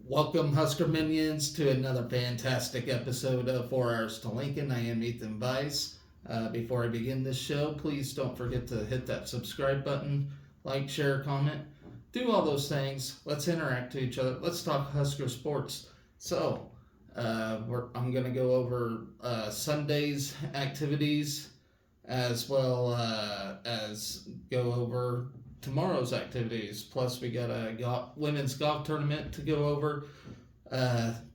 Welcome, Husker Minions, to another fantastic episode of 4 Hours to Lincoln. I am Ethan Weiss. Before I begin this show, please don't forget to hit that subscribe button, like, share, comment. Do all those things. Let's interact to each other. Let's talk Husker sports. I'm going to go over Sunday's activities as well as go over tomorrow's activities. Plus, we got a women's golf tournament to go over.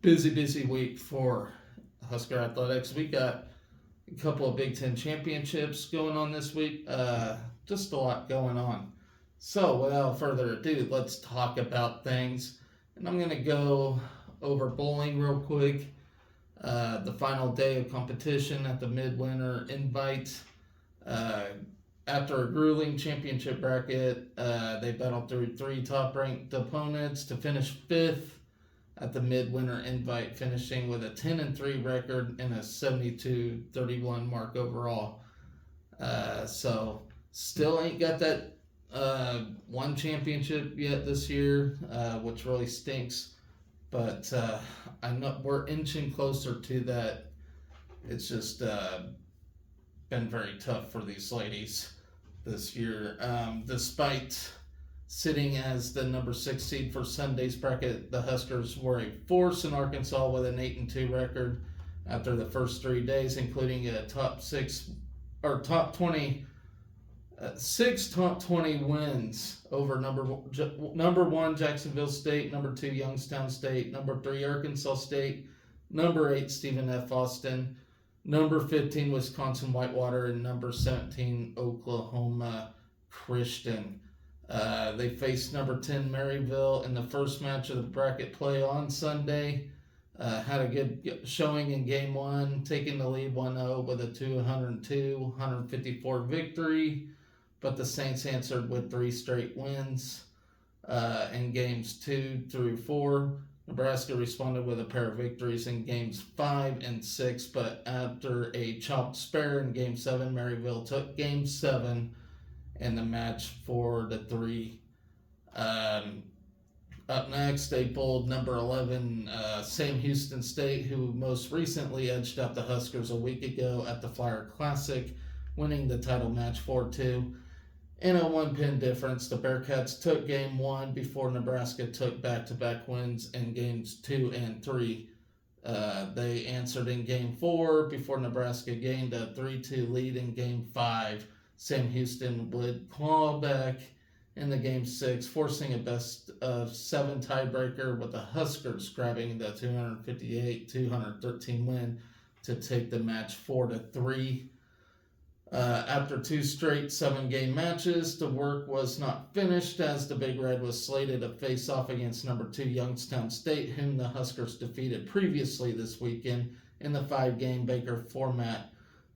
Busy week for Husker Athletics. We got a couple of Big Ten championships going on this week. Just a lot going on. So, without further ado, let's talk about things. And I'm going to go over bowling real quick. The final day of competition at the Midwinter Invite. After a grueling championship bracket, they battled through three top-ranked opponents to finish fifth at the Midwinter Invite, finishing with a 10-3 record and a 72-31 mark overall. So still ain't got that one championship yet this year, which really stinks. But I know we're inching closer to that. It's just been very tough for these ladies this year. Despite sitting as the number 6 seed for Sunday's bracket, the Huskers were a force in Arkansas with an 8-2 record after the first 3 days, including a six top 20 wins over number one Jacksonville State, number 2 Youngstown State, number 3 Arkansas State, number 8 Stephen F. Austin, number 15 Wisconsin Whitewater, and number 17 Oklahoma Christian. They faced number 10 Maryville in the first match of the bracket play on Sunday. Had a good showing in game 1, taking the lead 1-0 with a 202-154 victory. But the Saints answered with 3 straight wins in games 2 through 4. Nebraska responded with a pair of victories in games 5 and 6, but after a chopped spare in game 7, Maryville took game 7 in the match 4-3. Up next, they bowled number 11 Sam Houston State, who most recently edged out the Huskers a week ago at the Flyer Classic, winning the title match 4-2. In a 1-pin difference, the Bearcats took game 1 before Nebraska took back-to-back wins in games 2 and 3. They answered in game 4 before Nebraska gained a 3-2 lead in game 5. Sam Houston would claw back in the game 6, forcing a best-of-7 tiebreaker, with the Huskers grabbing the 258-213 win to take the match 4-3. After 2 straight 7-game matches, the work was not finished as the Big Red was slated to face off against number 2 Youngstown State, whom the Huskers defeated previously this weekend in the 5-game Baker format.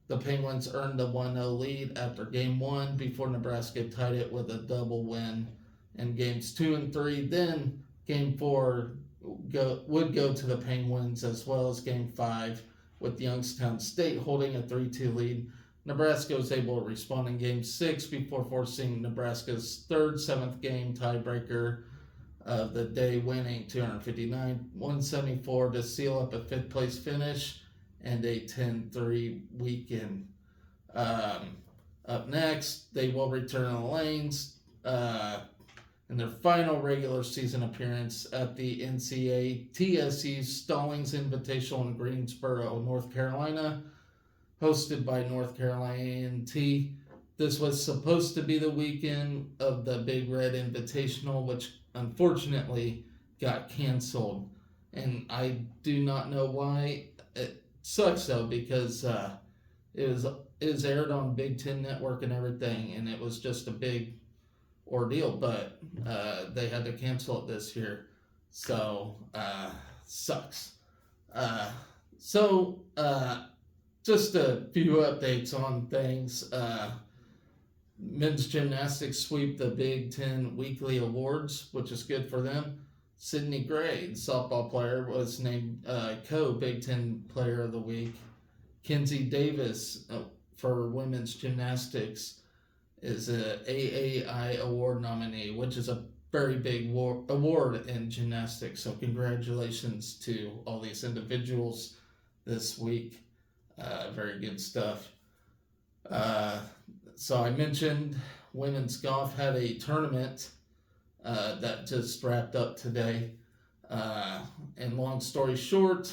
The Penguins earned the 1-0 lead after game 1 before Nebraska tied it with a double win in games 2 and 3. Then game 4 would go to the Penguins, as well as game 5, with Youngstown State holding a 3-2 lead. Nebraska was able to respond in game 6 before forcing Nebraska's third 7th game tiebreaker of the day, winning 259-174 to seal up a 5th place finish and a 10-3 weekend. Up next, they will return to the lanes in their final regular season appearance at the NCAA TSU Stallings Invitational in Greensboro, North Carolina, hosted by North Carolina A&T. This was supposed to be the weekend of the Big Red Invitational, which unfortunately got canceled. And I do not know why. It sucks though, because it was aired on Big Ten Network and everything, and it was just a big ordeal. But they had to cancel it this year, so sucks. Just a few updates on things. Men's gymnastics sweep the Big Ten weekly awards, which is good for them. Sydney Gray, the softball player, was named co-Big Ten Player of the Week. Kenzie Davis for women's gymnastics is a AAI award nominee, which is a very big award in gymnastics. So congratulations to all these individuals this week. Very good stuff. So I mentioned women's golf had a tournament that just wrapped up today. And long story short,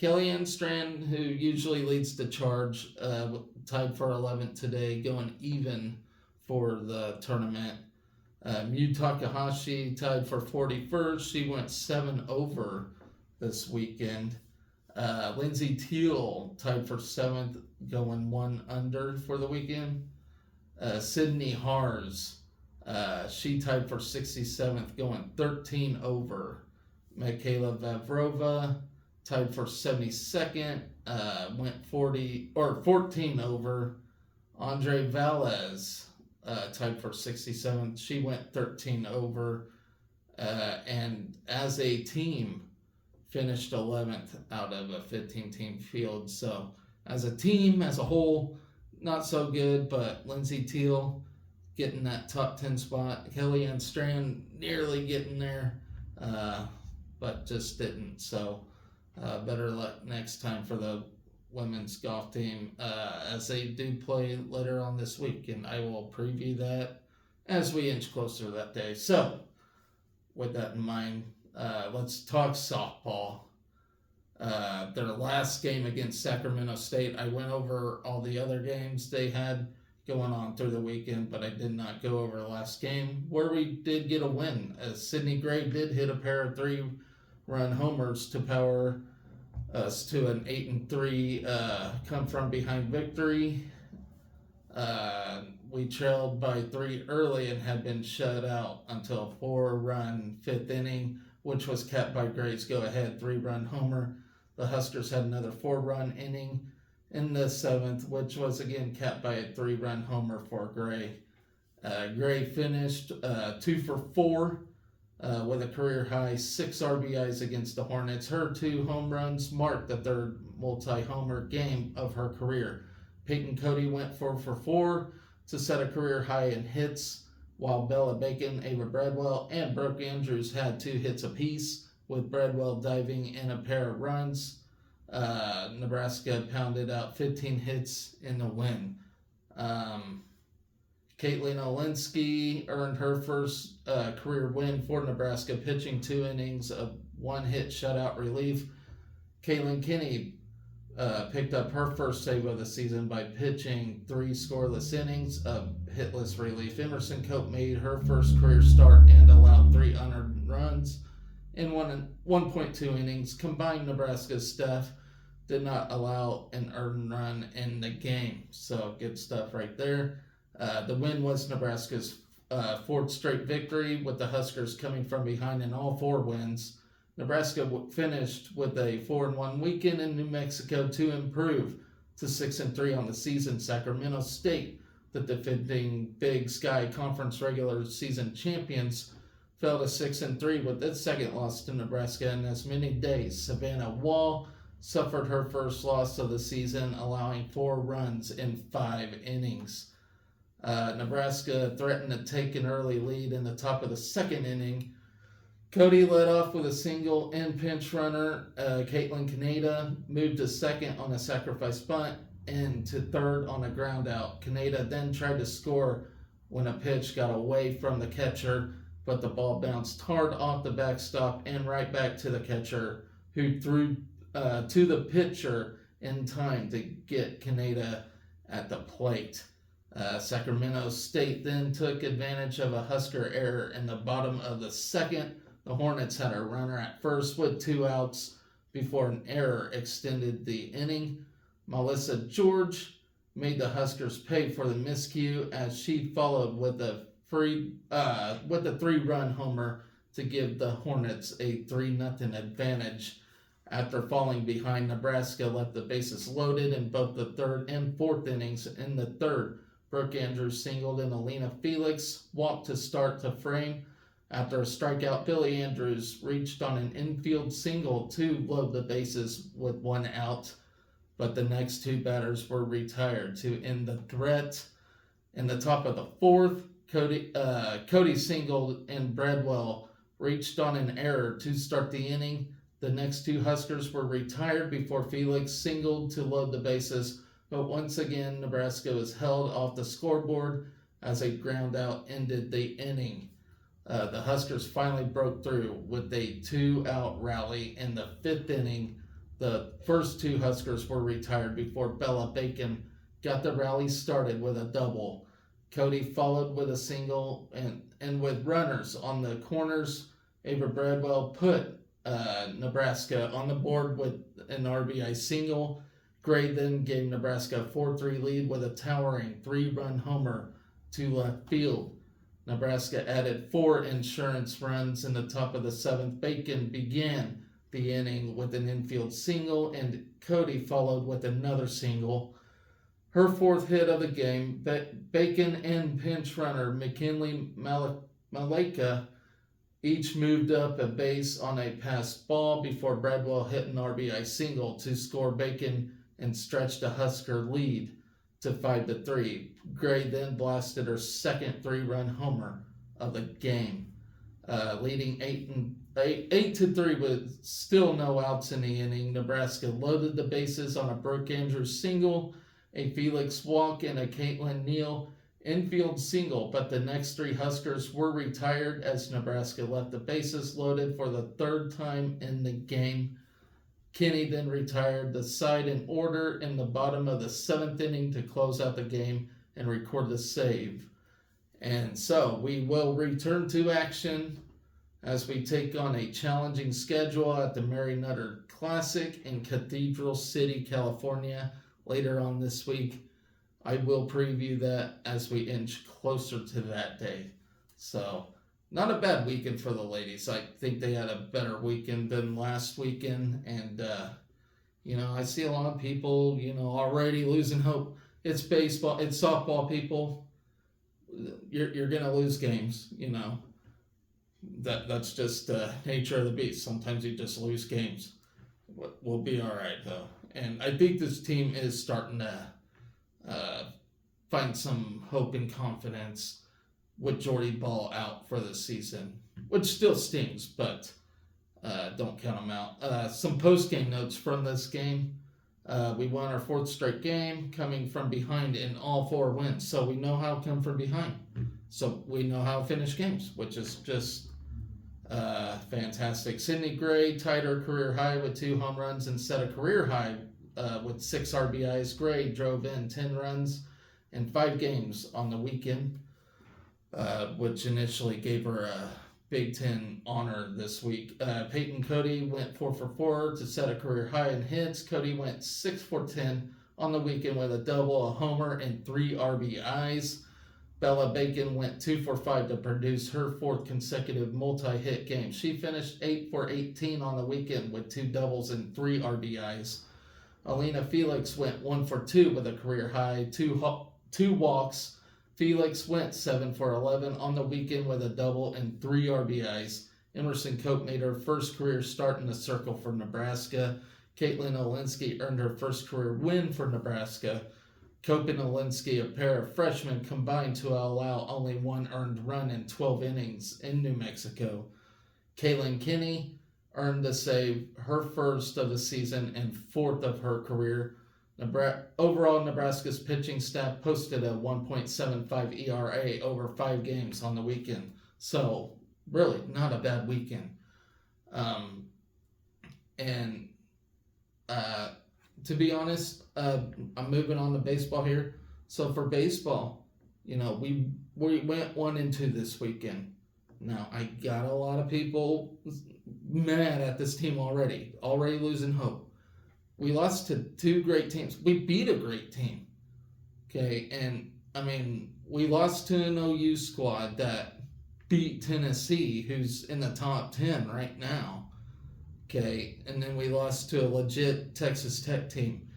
Kellyanne Strand, who usually leads the charge, tied for 11th today, going even for the tournament. Miyu Takahashi tied for 41st. She went 7 over this weekend. Lindsay Teal tied for 7th, going 1 under for the weekend. Sydney Hars, she tied for 67th, going 13 over. Michaela Vavrova tied for 72nd, went 14 over. Andre Valles tied for 67th. She went 13 over, and as a team, finished 11th out of a 15-team field. So as a team, as a whole, not so good, but Lindsay Teal getting that top 10 spot. Kellyanne Strand nearly getting there, but just didn't. So better luck next time for the women's golf team as they do play later on this week, and I will preview that as we inch closer to that day. So with that in mind, let's talk softball. Their last game against Sacramento State, I went over all the other games they had going on through the weekend, but I did not go over the last game where we did get a win. Sydney Gray did hit a pair of 3-run homers to power us to an 8-3 come from behind victory. We trailed by 3 early and had been shut out until a 4-run 5th inning, which was capped by Gray's go-ahead 3-run homer. The Huskers had another 4-run inning in the 7th, which was again capped by a 3-run homer for Gray. Gray finished 2 for 4 with a career high 6 RBIs against the Hornets. Her 2 home runs marked the 3rd multi-homer game of her career. Peyton Cody went 4 for 4 to set a career high in hits, while Bella Bacon, Ava Bradwell, and Brooke Andrews had 2 hits apiece, with Bradwell diving in a pair of runs. Nebraska pounded out 15 hits in the win. Caitlin Olinsky earned her first career win for Nebraska, pitching 2 innings of 1-hit shutout relief. Caitlin Kinney picked up her first save of the season by pitching 3 scoreless innings of hitless relief. Emerson Cope made her first career start and allowed 3 unearned runs in 1.2 innings. Combined, Nebraska's staff did not allow an earned run in the game. So good stuff right there. The win was Nebraska's 4th straight victory, with the Huskers coming from behind in all 4 wins. Nebraska finished with a 4-1 weekend in New Mexico to improve to 6-3 on the season. Sacramento State, the defending Big Sky Conference regular season champions, fell to 6-3 with its 2nd loss to Nebraska in as many days. Savannah Wall suffered her first loss of the season, allowing 4 runs in 5 innings. Nebraska threatened to take an early lead in the top of the 2nd inning. Cody led off with a single and pinch runner. Caitlin Kaneda moved to 2nd on a sacrifice bunt and to 3rd on a ground out. Kaneda then tried to score when a pitch got away from the catcher, but the ball bounced hard off the backstop and right back to the catcher, who threw to the pitcher in time to get Kaneda at the plate. Sacramento State then took advantage of a Husker error in the bottom of the 2nd. The Hornets had a runner at first with 2 outs before an error extended the inning. Melissa George made the Huskers pay for the miscue as she followed with a 3-run homer to give the Hornets a 3-0 advantage. After falling behind, Nebraska left the bases loaded in both the 3rd and 4th innings. In the 3rd, Brooke Andrews singled and Alina Felix walked to start the frame. After a strikeout, Billy Andrews reached on an infield single to load the bases with 1 out, but the next 2 batters were retired to end the threat. In the top of the 4th, Cody singled and Bradwell reached on an error to start the inning. The next two Huskers were retired before Felix singled to load the bases, but once again Nebraska was held off the scoreboard as a ground out ended the inning. The Huskers finally broke through with a 2-out rally in the fifth inning. The first two Huskers were retired before Bella Bacon got the rally started with a double. Cody followed with a single, and with runners on the corners, Ava Bradwell put Nebraska on the board with an RBI single. Gray then gave Nebraska a 4-3 lead with a towering 3-run homer to left field. Nebraska added 4 insurance runs in the top of the 7th. Bacon began the inning with an infield single, and Cody followed with another single. Her 4th hit of the game, Bacon and pinch runner McKinley Maleka each moved up a base on a passed ball before Bradwell hit an RBI single to score Bacon and stretched a Husker lead to 5-3. Gray then blasted her second 3-run homer of the game, leading 8-3 with still no outs in the inning. Nebraska loaded the bases on a Brooke Andrews single, a Felix walk, and a Caitlin Neal infield single, but the next 3 Huskers were retired as Nebraska left the bases loaded for the 3rd time in the game. Kinney then retired the side in order in the bottom of the 7th inning to close out the game and record the save. And so we will return to action as we take on a challenging schedule at the Mary Nutter Classic in Cathedral City, California later on this week. I will preview that as we inch closer to that day. So, not a bad weekend for the ladies. I think they had a better weekend than last weekend. And, I see a lot of people, already losing hope. It's baseball. It's softball, people. You're going to lose games, That's just the nature of the beast. Sometimes you just lose games. We'll be all right, though. And I think this team is starting to find some hope and confidence with Jordy Ball out for the season, which still stings, but don't count them out. Some post-game notes from this game. We won our 4th straight game, coming from behind in all 4 wins. So we know how to come from behind. So we know how to finish games, which is just fantastic. Sydney Gray tied her career high with 2 home runs and set a career high with 6 RBIs. Gray drove in 10 runs in 5 games on the weekend, which initially gave her a Big Ten honor this week. Peyton Cody went 4 for 4 to set a career high in hits. Cody went 6 for 10 on the weekend with a double, a homer, and 3 RBIs. Bella Bacon went 2 for 5 to produce her 4th consecutive multi-hit game. She finished 8 for 18 on the weekend with 2 doubles and 3 RBIs. Alina Felix went 1 for 2 with a career high, 2 walks. Felix went 7 for 11 on the weekend with a double and 3 RBIs. Emerson Cope made her first career start in the circle for Nebraska. Caitlin Olinsky earned her first career win for Nebraska. Cope and Olinsky, a pair of freshmen, combined to allow only 1 earned run in 12 innings in New Mexico. Kaylin Kinney earned the save, her first of the season and 4th of her career. Overall, Nebraska's pitching staff posted a 1.75 ERA over 5 games on the weekend. So, really, not a bad weekend. To be honest, I'm moving on to baseball here. So for baseball, we went 1-2 this weekend. Now, I got a lot of people mad at this team already losing hope. We lost to 2 great teams. We beat a great team. Okay, and we lost to an OU squad that beat Tennessee, who's in the top 10 right now. Okay, and then we lost to a legit Texas Tech team.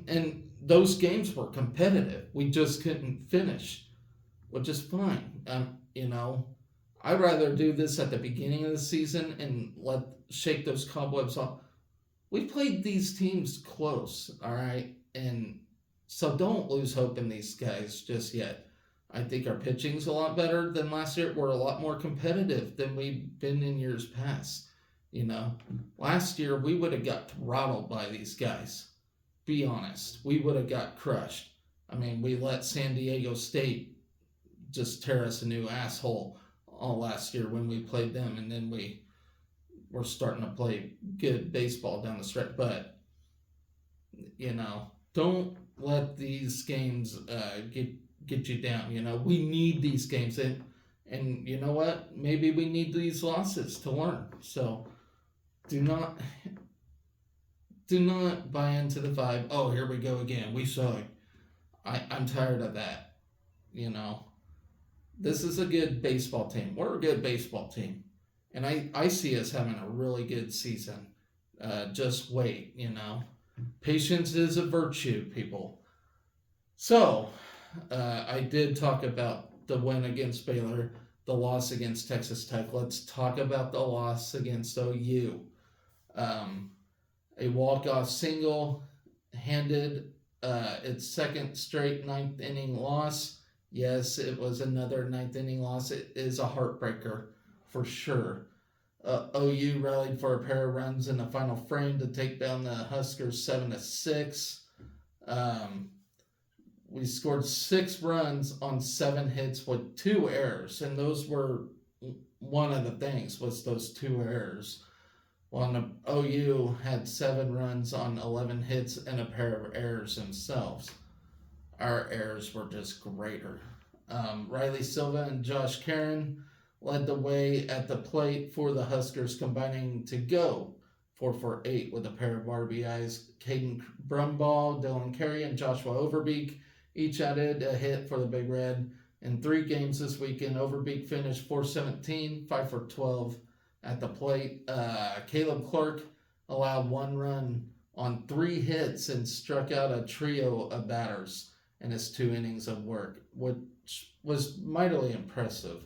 And those games were competitive. We just couldn't finish, which is fine. I'd rather do this at the beginning of the season and shake those cobwebs off. We played these teams close, all right? And so don't lose hope in these guys just yet. I think our pitching's a lot better than last year. We're a lot more competitive than we've been in years past. Last year we would have got throttled by these guys. Be honest, we would have got crushed. I mean, we let San Diego State just tear us a new asshole all last year when we played them, and then we were starting to play good baseball down the stretch. But don't let these games get you down. We need these games, and you know what? Maybe we need these losses to learn. So do not buy into the vibe. Oh, here we go again. We suck. I'm tired of that. This is a good baseball team. We're a good baseball team, and I see us having a really good season. Just wait. Patience is a virtue, people. So I did talk about the win against Baylor, the loss against Texas Tech. Let's talk about the loss against OU. A walk-off single handed its second straight ninth inning loss. Yes, it was another ninth inning loss. It is a heartbreaker for sure. OU rallied for a pair of runs in the final frame to take down the Huskers 7-6. We scored 6 runs on 7 hits with 2 errors, and those were one of the things, was those 2 errors. While the OU had 7 runs on 11 hits and a pair of errors themselves. Our errors were just greater. Riley Silva and Josh Karen led the way at the plate for the Huskers, combining to go 4 for 8 with a pair of RBIs. Caden Brumball, Dylan Carey, and Joshua Overbeek each added a hit for the Big Red. In 3 games this weekend, Overbeek finished 417, 5 for 12 at the plate. Caleb Clark allowed 1 run on 3 hits and struck out a trio of batters in his 2 innings of work, which was mightily impressive.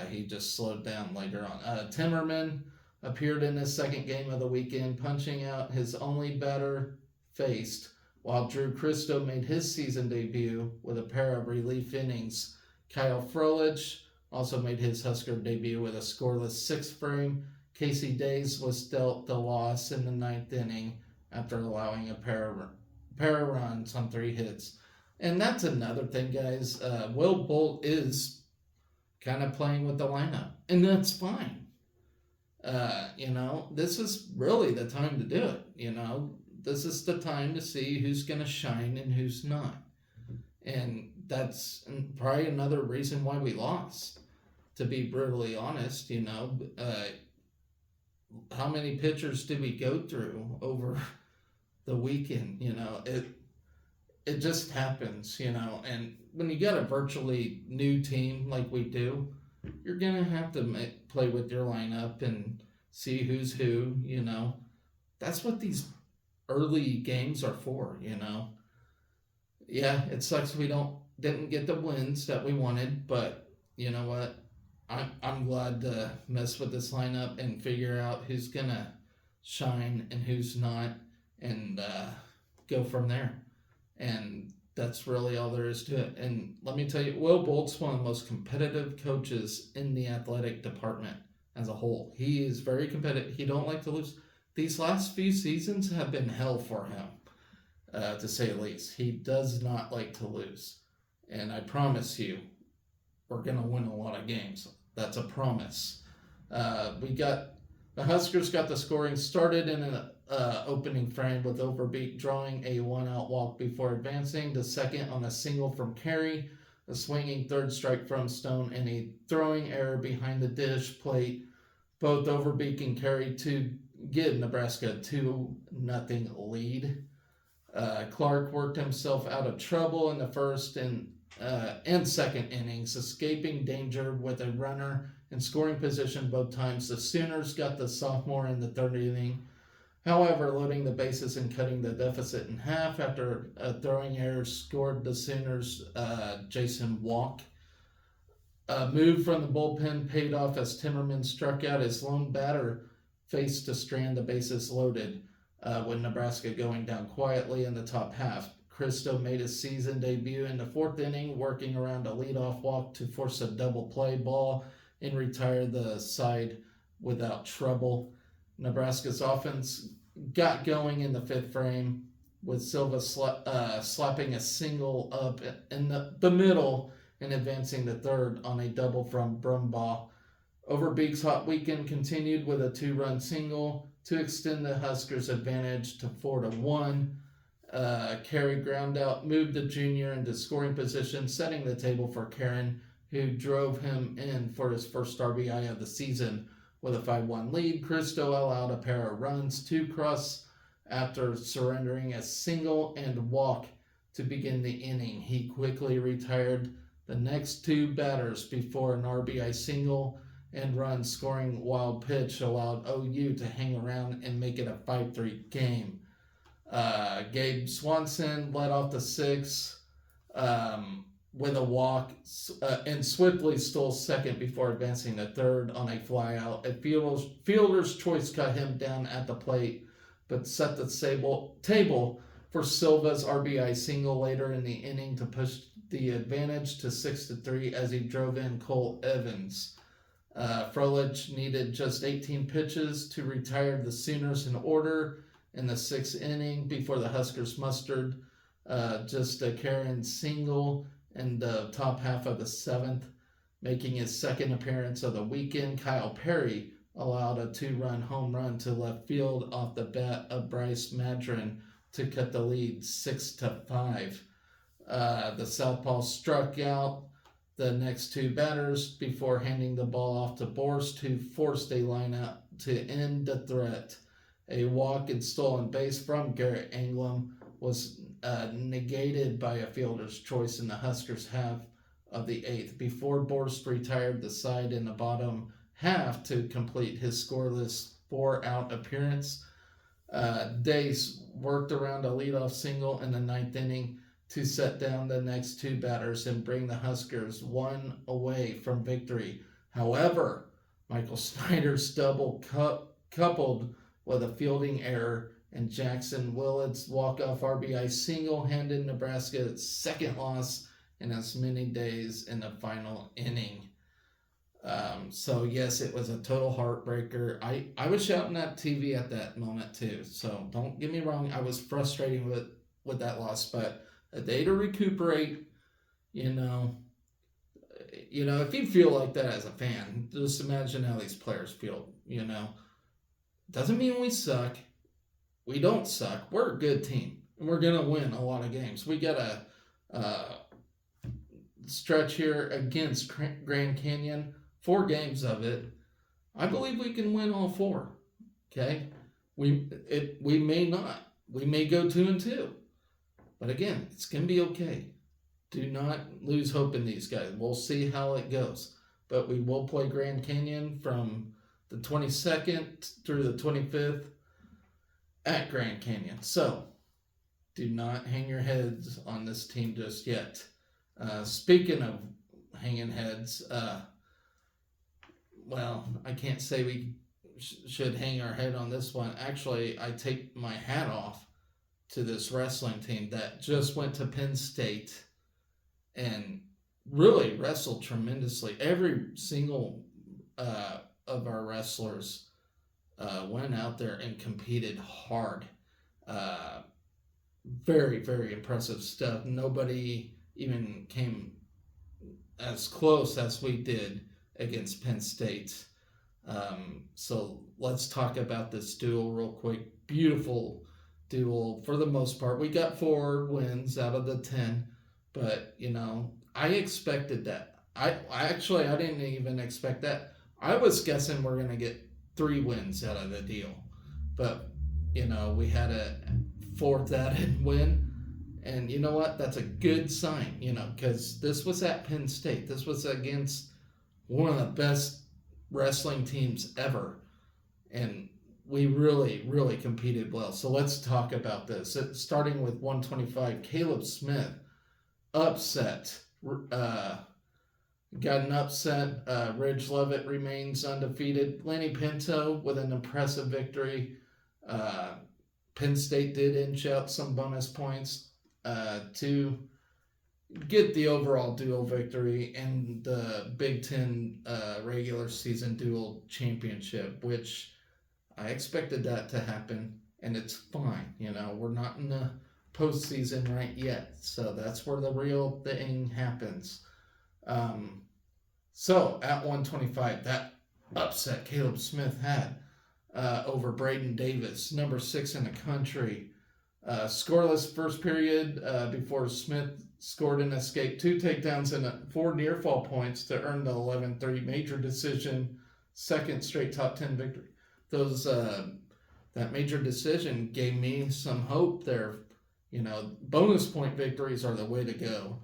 He just slowed down later on. Timmerman appeared in his second game of the weekend, punching out his only batter faced, while Drew Christo made his season debut with a pair of relief innings. Kyle Froelich also made his Husker debut with a scoreless 6th frame. Casey Days was dealt the loss in the 9th inning after allowing a pair of runs on 3 hits. And that's another thing, guys. Will Bolt is kind of playing with the lineup, and that's fine. This is really the time to do it. This is the time to see who's going to shine and who's not. And that's probably another reason why we lost, to be brutally honest. How many pitchers did we go through over the weekend? It just happens, and when you got a virtually new team like we do, you're going to have to play with your lineup and see who's who. That's what these early games are for. Yeah, it sucks we didn't get the wins that we wanted, but you know what? I'm glad to mess with this lineup and figure out who's going to shine and who's not, and go from there. And that's really all there is to it. And let me tell you, Will Bolt's one of the most competitive coaches in the athletic department as a whole. He is very competitive. He don't like to lose. These last few seasons have been hell for him, to say the least. He does not like to lose. And I promise you, we're going to win a lot of games. That's a promise. The Huskers got the scoring started in an opening frame with Overbeek drawing a 1-out walk before advancing to second on a single from Carey, a swinging third strike from Stone, and a throwing error behind the dish plate. Both Overbeek and Carey to give Nebraska a 2-0 lead. Clark worked himself out of trouble in the first and second innings, escaping danger with a runner in scoring position both times. The Sooners got the sophomore in the 3rd inning, however, loading the bases and cutting the deficit in half after a throwing error scored the Sooners Jason Walk. A move from the bullpen paid off as Timmerman struck out his lone batter faced to strand the bases loaded, with Nebraska going down quietly in the top half. Cristo made his season debut in the fourth inning, working around a leadoff walk to force a double play ball and retire the side without trouble. Nebraska's offense got going in the fifth frame, with Silva slapping a single up in the middle and advancing to third on a double from Brumbaugh. Overbeek's hot weekend continued with a 2-run single to extend the Huskers' advantage to 4-1. Carey ground out moved the junior into scoring position, setting the table for Karen, who drove him in for his first RBI of the season. With a 5-1 lead, Cristo allowed a pair of runs to cross after surrendering a single and walk to begin the inning. He quickly retired the next two batters before an RBI single and run scoring wild pitch allowed OU to hang around and make it a 5-3 game. Gabe Swanson led off the sixth with a walk and swiftly stole second before advancing to third on a flyout. A fielder's choice cut him down at the plate, but set the table for Silva's RBI single later in the inning to push the advantage to 6-3 as he drove in Cole Evans. Froelich needed just 18 pitches to retire the Sooners in order in the sixth inning before the Huskers mustered just a Karen single in the top half of the seventh. Making his second appearance of the weekend, Kyle Perry allowed a 2-run home run to left field off the bat of Bryce Madron to cut the lead 6-5. The southpaw struck out the next two batters before handing the ball off to Borst, who forced a lineout to end the threat. A walk and stolen base from Garrett Anglum was negated by a fielder's choice in the Huskers' half of the eighth before Borst retired the side in the bottom half to complete his scoreless 4-out appearance. Dace worked around a leadoff single in the ninth inning to set down the next two batters and bring the Huskers one away from victory. However, Michael Snyder's double coupled with a fielding error and Jackson Willard's walk-off RBI single handed Nebraska its second loss in as many days in the final inning. So yes, it was a total heartbreaker. I was shouting at TV at that moment too. So don't get me wrong, I was frustrated with that loss, but a day to recuperate. If you feel like that as a fan, just imagine how these players feel. Doesn't mean we suck. We don't suck. We're a good team, and we're gonna win a lot of games. We got a stretch here against Grand Canyon, 4 games of it. I believe we can win all 4. Okay, we may not. We may go 2-2, but again, it's gonna be okay. Do not lose hope in these guys. We'll see how it goes, but we will play Grand Canyon from the 22nd through the 25th at Grand Canyon. So do not hang your heads on this team just yet. Speaking of hanging heads, I can't say we should hang our head on this one. Actually, I take my hat off to this wrestling team that just went to Penn State and really wrestled tremendously. Every single of our wrestlers went out there and competed hard. Very, very impressive stuff. Nobody even came as close as we did against Penn State. So let's talk about this duel real quick. Beautiful duel for the most part. We got 4 wins out of the 10, but I expected that. I didn't even expect that. I was guessing we're going to get 3 wins out of the deal, but we had a 4th added win, and you know what? That's a good sign, because this was at Penn State. This was against one of the best wrestling teams ever, and we really, really competed well. So let's talk about this. Starting with 125, Caleb Smith upset. Got an upset. Ridge Levitt remains undefeated. Lenny Pinto with an impressive victory. Penn State did inch out some bonus points. to get the overall dual victory and the Big Ten regular season dual championship, which I expected that to happen, and it's fine. We're not in the postseason right yet, so that's where the real thing happens. So at 125, that upset Caleb Smith had over Braden Davis, number 6 in the country. Scoreless first period before Smith scored an escape, 2 takedowns, and 4 near fall points to earn the 11-3 major decision, second straight top 10 victory. That major decision gave me some hope there. Bonus point victories are the way to go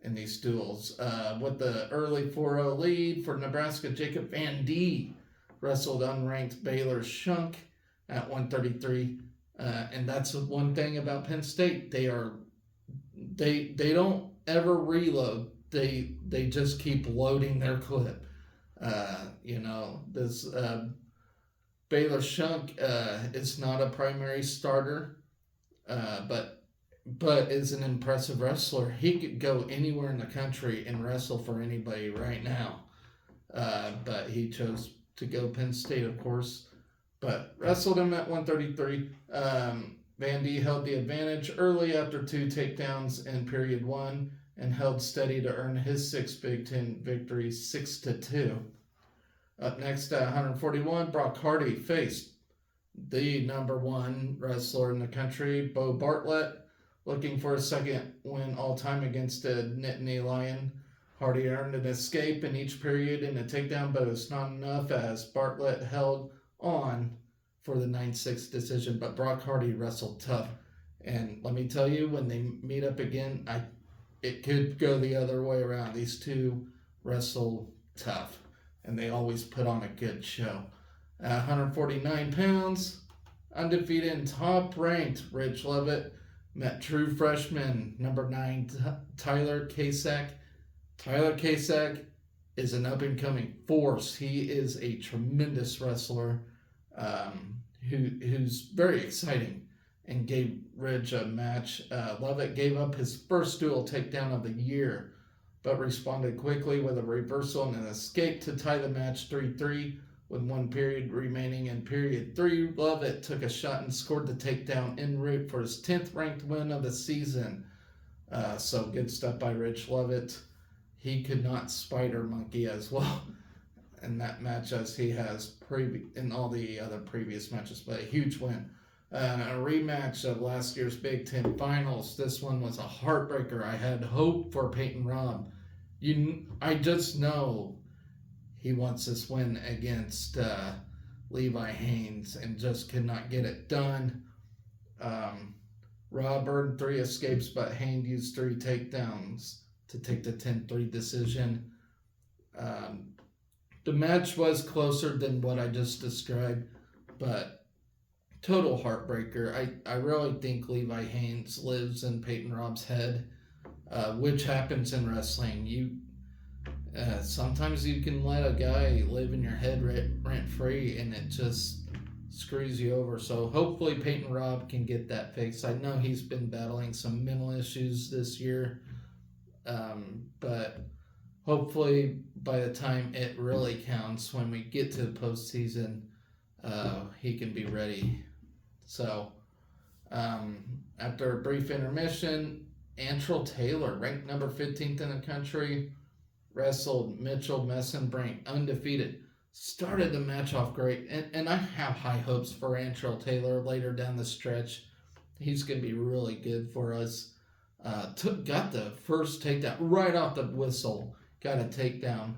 in these duels. With the early 4-0 lead for Nebraska, Jacob Van D wrestled unranked Baylor Shunk at 133. And that's one thing about Penn State. They don't ever reload. They just keep loading their clip. This Baylor Shunk is not a primary starter, but is an impressive wrestler. He could go anywhere in the country and wrestle for anybody right now. But he chose to go Penn State, of course. But wrestled him at 133. Van D held the advantage early after 2 takedowns in period 1 and held steady to earn his 6th Big Ten victory, 6-2. Up next at 141, Brock Hardy faced the number 1 wrestler in the country, Bo Bartlett, looking for a second win all-time against the Nittany Lion. Hardy earned an escape in each period and a takedown, but it was not enough as Bartlett held on for the 9-6 decision. But Brock Hardy wrestled tough. And let me tell you, when they meet up again, it could go the other way around. These two wrestle tough, and they always put on a good show. At 149 pounds, undefeated and top-ranked Rich Lovett met true freshman number 9 Tyler Kasak. Tyler Kasak is an up-and-coming force. He is a tremendous wrestler who's very exciting and gave Ridge a match. Lovett gave up his first dual takedown of the year, but responded quickly with a reversal and an escape to tie the match 3-3 with 1 period remaining. In period 3, Lovett took a shot and scored the takedown en route for his 10th ranked win of the season. So good stuff by Rich Lovett. He could not spider monkey as well in that match as he has in all the other previous matches, but a huge win. A rematch of last year's Big Ten Finals. This one was a heartbreaker. I had hope for Peyton Robb. I just know he wants this win against Levi Haynes and just could not get it done. Robb earned 3 escapes, but Haynes used 3 takedowns to take the 10-3 decision. The match was closer than what I just described, but total heartbreaker. I really think Levi Haynes lives in Peyton Robb's head, which happens in wrestling. Sometimes you can let a guy live in your head rent-free, and it just screws you over. So hopefully Peyton Robb can get that fixed. I know he's been battling some mental issues this year, but hopefully by the time it really counts, when we get to the postseason, he can be ready. So after a brief intermission, Antrell Taylor, ranked number 15th in the country, wrestled Mitchell Messenbrink, undefeated. Started the match off great, and I have high hopes for Antrell Taylor later down the stretch. He's going to be really good for us. Got the first takedown right off the whistle. Got a takedown.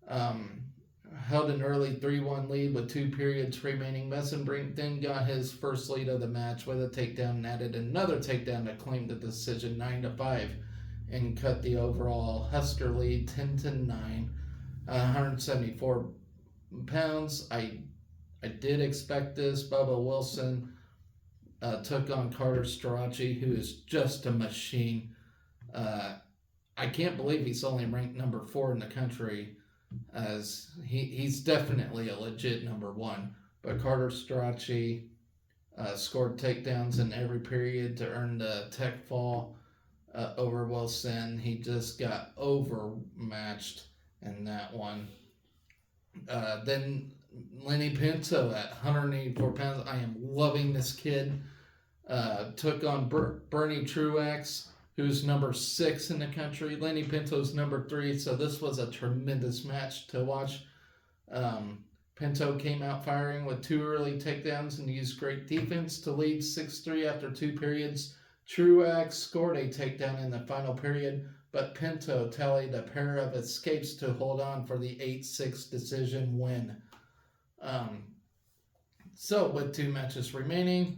Held an early 3-1 lead with 2 periods remaining. Messenbrink then got his first lead of the match with a takedown and added another takedown to claim the decision 9-5 and cut the overall Husker lead 10-9. 174 pounds. I did expect this. Bubba Wilson took on Carter Strachey, who is just a machine. I can't believe he's only ranked number 4 in the country, as he's definitely a legit number 1. But Carter Strachey scored takedowns in every period to earn the tech fall. over Wilson. He just got overmatched in that one. Then Lenny Pinto at 184 pounds. I am loving this kid. Took on Bernie Truax, who's number 6 in the country. Lenny Pinto's number 3, so this was a tremendous match to watch. Pinto came out firing with 2 early takedowns and used great defense to lead 6-3 after 2 periods. Truax scored a takedown in the final period, but Pinto tallied a pair of escapes to hold on for the 8-6 decision win. So with 2 matches remaining,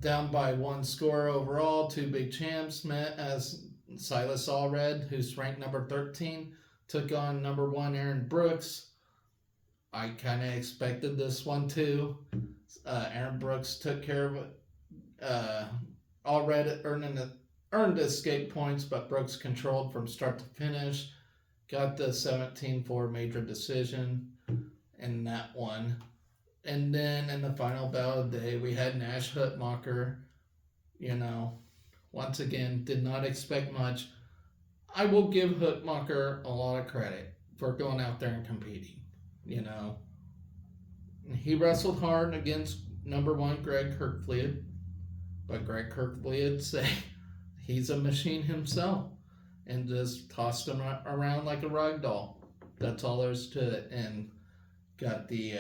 down by 1 score overall, 2 big champs met as Silas Allred, who's ranked number 13, took on number 1 Aaron Brooks. I kind of expected this one too. Aaron Brooks took care of it. Allred earned escape points, but Brooks controlled from start to finish. Got the 17-4 major decision in that one. And then in the final battle of the day, we had Nash Hutmacher. Once again, did not expect much. I will give Hutmacher a lot of credit for going out there and competing. He wrestled hard against number 1 Greg Kirkfleet, but Greg Kirkfleet said he's a machine himself and just tossed him around like a rag doll. That's all there's to it, and got the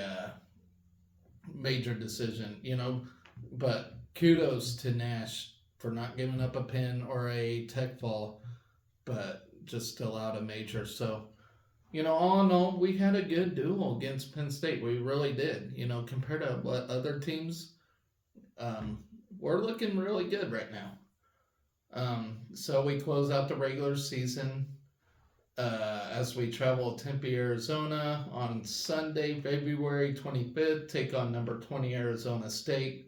major decision, but kudos to Nash for not giving up a pin or a tech fall, but just still out a major. So, all in all, we had a good duel against Penn State. We really did. Compared to what other teams, we're looking really good right now. So we close out the regular season as we travel to Tempe, Arizona on Sunday, February 25th, take on number 20 Arizona State.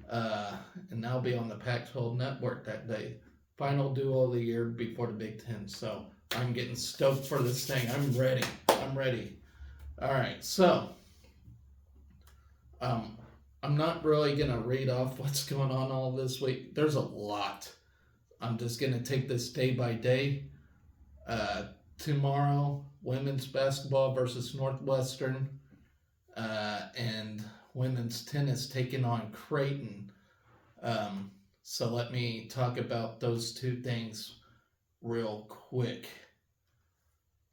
And I'll be on the Pac-12 network that day. Final duel of the year before the Big Ten. So I'm getting stoked for this thing. I'm ready. All right, so I'm not really going to read off what's going on all this week. There's a lot. I'm just going to take this day by day. Tomorrow, women's basketball versus Northwestern, and women's tennis taking on Creighton. So let me talk about those 2 things real quick.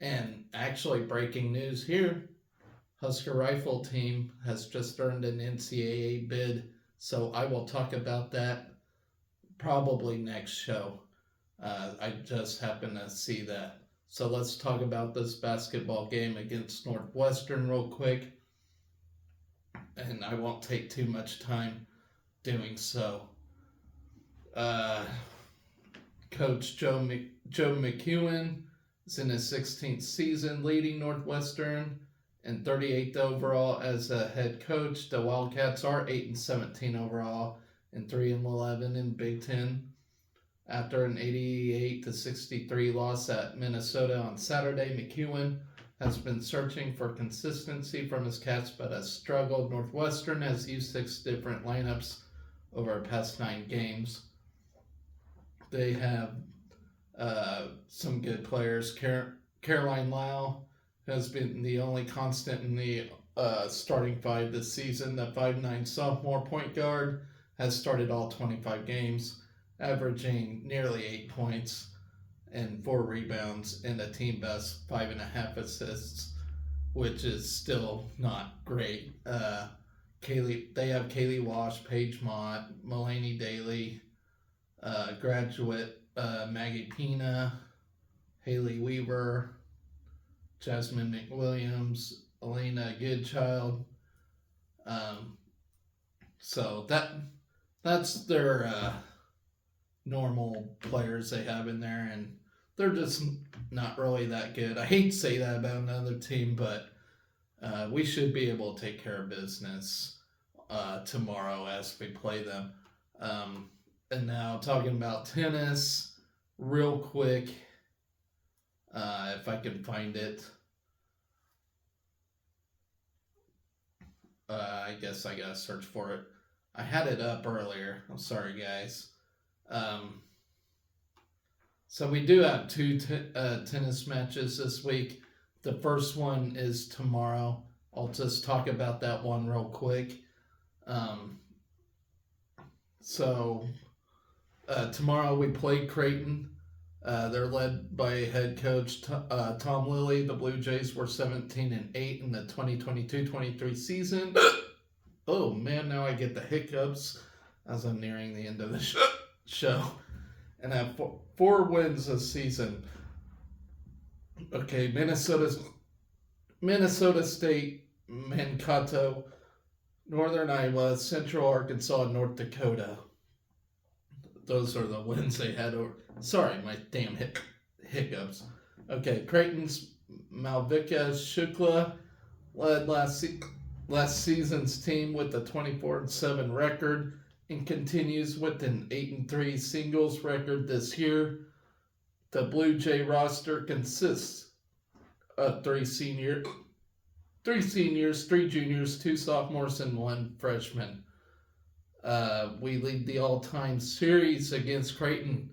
And actually, breaking news here, Husker Rifle Team has just earned an NCAA bid, so I will talk about that probably next show. I just happened to see that. So let's talk about this basketball game against Northwestern real quick. And I won't take too much time doing so. Coach Joe McEwen is in his 16th season leading Northwestern and 38th overall as a head coach. The Wildcats are 8-17 overall and 3-11 in Big Ten. After an 88-63 loss at Minnesota on Saturday, McEwen has been searching for consistency from his Cats, but has struggled. Northwestern has used 6 different lineups over the past 9 games. They have some good players. Caroline Lau has been the only constant in the starting 5 this season. The 5'9" sophomore point guard has started all 25 games, averaging nearly 8 points and 4 rebounds and a team best 5.5 assists, which is still not great. They have Kaylee Walsh, Paige Mott, Mulaney Daly, graduate Maggie Pina, Haley Weaver, Jasmine McWilliams, Elena Goodchild. So that's their normal players they have in there, and they're just not really that good. I hate to say that about another team, but we should be able to take care of business tomorrow as we play them. And now talking about tennis real quick, if I can find it. I guess I gotta search for it. I had it up earlier. I'm sorry, guys. So we do have two tennis matches this week. The first one is tomorrow. I'll just talk about that one real quick. Um, so tomorrow we play Creighton. They're led by head coach Tom Lilly. The Blue Jays were 17-8 in the 2022-23 season. Oh man, now I get the hiccups as I'm nearing the end of the show. And have four wins this season. Okay, Minnesota State, Mankato, Northern Iowa, Central Arkansas, and North Dakota. Those are the wins they had over. Sorry, my damn hiccups. Okay, Creighton's Malvika Shukla led last season's team with a 24-7 record and continues with an 8-3 singles record this year. The Blue Jay roster consists of three seniors, 3 juniors, 2 sophomores, and 1 freshman. We lead the all-time series against Creighton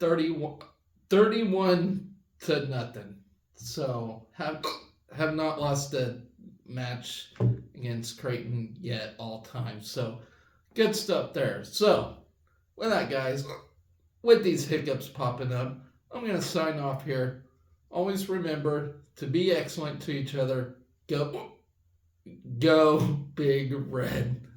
31 to nothing. So have not lost a match against Creighton yet all time. So good stuff there. So with that, guys, with these hiccups popping up, I'm going to sign off here. Always remember to be excellent to each other. Go Big Red.